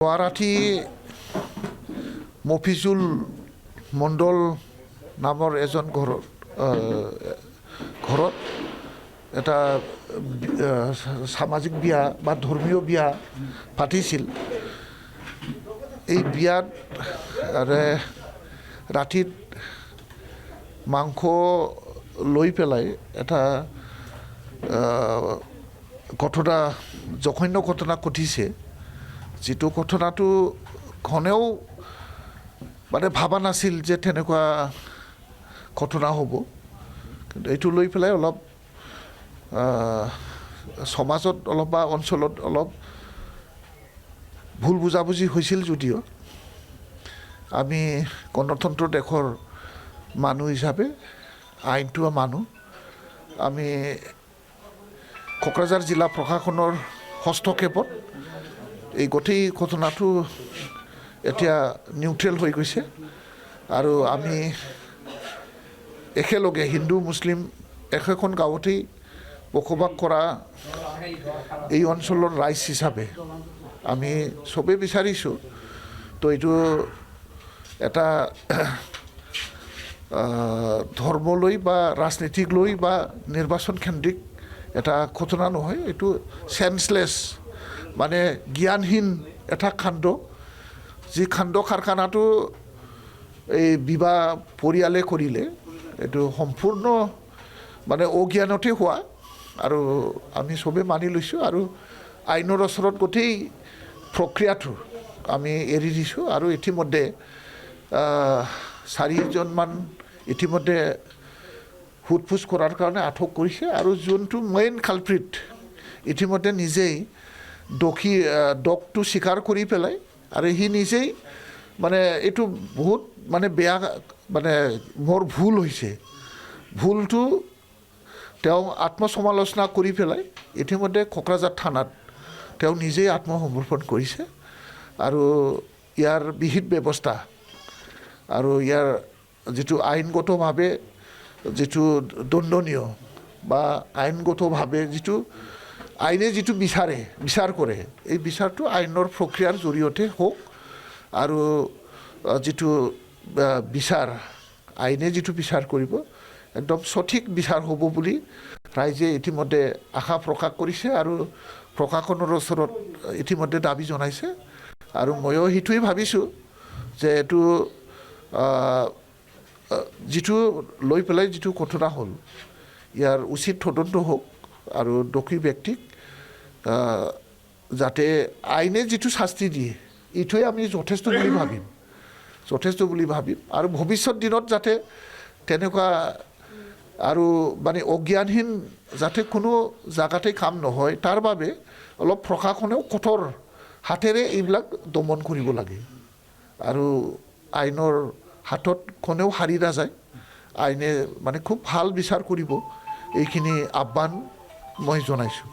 গুৱাহাটী মফিজুল মণ্ডল নামৰ এজন ঘৰত এটা সামাজিক বিয়া বা ধৰ্মীয় বিয়া পাতিছিল। এই বিয়াত ৰাতিত মাংস লৈ পেলাই এটা জঘন্য ঘটনা ঘটিছে, যিটো ঘটনাটো ঘনেও ভাবা নাছিল যে তেনেকুৱা ঘটনা হ'ব। কিন্তু এইটো লৈ পেলাই অলপ সমাজত অলপ বা অঞ্চলত অলপ ভুল বুজাবুজি হৈছিল। যদিও আমি গণতন্ত্ৰ দেশৰ মানুহ হিচাপে আইনটো মানো। আমি কোকৰাঝাৰ জিলা প্ৰশাসনৰ হস্তক্ষেপত এই গোটেই ঘটনাটো এতিয়া নিউট্ৰেল হৈ গৈছে আৰু আমি একেলগে হিন্দু মুছলিম একেখন গাঁৱতেই বসবাস কৰা এই অঞ্চলৰ ৰাইজ হিচাপে আমি চবেই বিচাৰিছোঁ। তো এইটো এটা ধৰ্ম লৈ বা ৰাজনীতিক লৈ বা নিৰ্বাচন কেন্দ্ৰিক এটা ঘটনা নহয়। এইটো চেন্সলেছ জ্ঞানহীন এটা কাণ্ড, যি কাণ্ড কাৰখানাটো এই বিবাহ পৰিয়ালে কৰিলে। এইটো সম্পূৰ্ণ অজ্ঞানতে হোৱা, আৰু আমি চবেই মানি লৈছোঁ আৰু আইনৰ ওচৰত গোটেই প্ৰক্ৰিয়াটো আমি এৰি দিছোঁ। আৰু ইতিমধ্যে 4জনমান ইতিমধ্যে সোধ-পোছ কৰাৰ কাৰণে আটক কৰিছে, আৰু যোনটো মেইন কালপ্ৰিট ইতিমধ্যে নিজেই দোষটো স্বীকাৰ কৰি পেলাই, আৰু সি নিজেই এইটো বহুত বেয়া মোৰ ভুল হৈছে, ভুলটো তেওঁ আত্মসমালোচনা কৰি পেলাই ইতিমধ্যে কোকৰাঝাৰ থানাত তেওঁ নিজেই আত্মসমৰ্পণ কৰিছে। আৰু ইয়াৰ বিহিত ব্যৱস্থা আৰু ইয়াৰ যিটো আইনগতভাৱে যিটো দণ্ডনীয় বা আইনগতভাৱে যিটো আইনে যিটো বিচাৰ কৰে, এই বিচাৰটো আইনৰ প্ৰক্ৰিয়াৰ জৰিয়তে হওক। আৰু যিটো বিচাৰ আইনে যিটো বিচাৰ কৰিব, একদম সঠিক বিচাৰ হ'ব বুলি ৰাইজে ইতিমধ্যে আশা প্ৰকাশ কৰিছে আৰু প্ৰশাসনৰ ওচৰত ইতিমধ্যে দাবী জনাইছে। আৰু ময়ো সেইটোৱেই ভাবিছোঁ যে এইটো যিটো লৈ পেলাই যিটো ঘটনা হ'ল, ইয়াৰ উচিত তদন্ত হওক আৰু দোষী ব্যক্তিক যাতে আইনে যিটো শাস্তি দিয়ে, এইটোৱে আমি যথেষ্ট বুলি ভাবিম। আৰু ভৱিষ্যত দিনত যাতে তেনেকুৱা আৰু অজ্ঞানহীন যাতে কোনো জাগাতে কাম নহয়, তাৰ বাবে অলপ প্ৰশাসনেও কঠোৰ হাতেৰে এইবিলাক দমন কৰিব লাগে। আৰু আইনৰ হাতত কোনেও হাৰি নাযায়, আইনে খুব ভাল বিচাৰ কৰিব, এইখিনি আহ্বান মই জনাইছোঁ।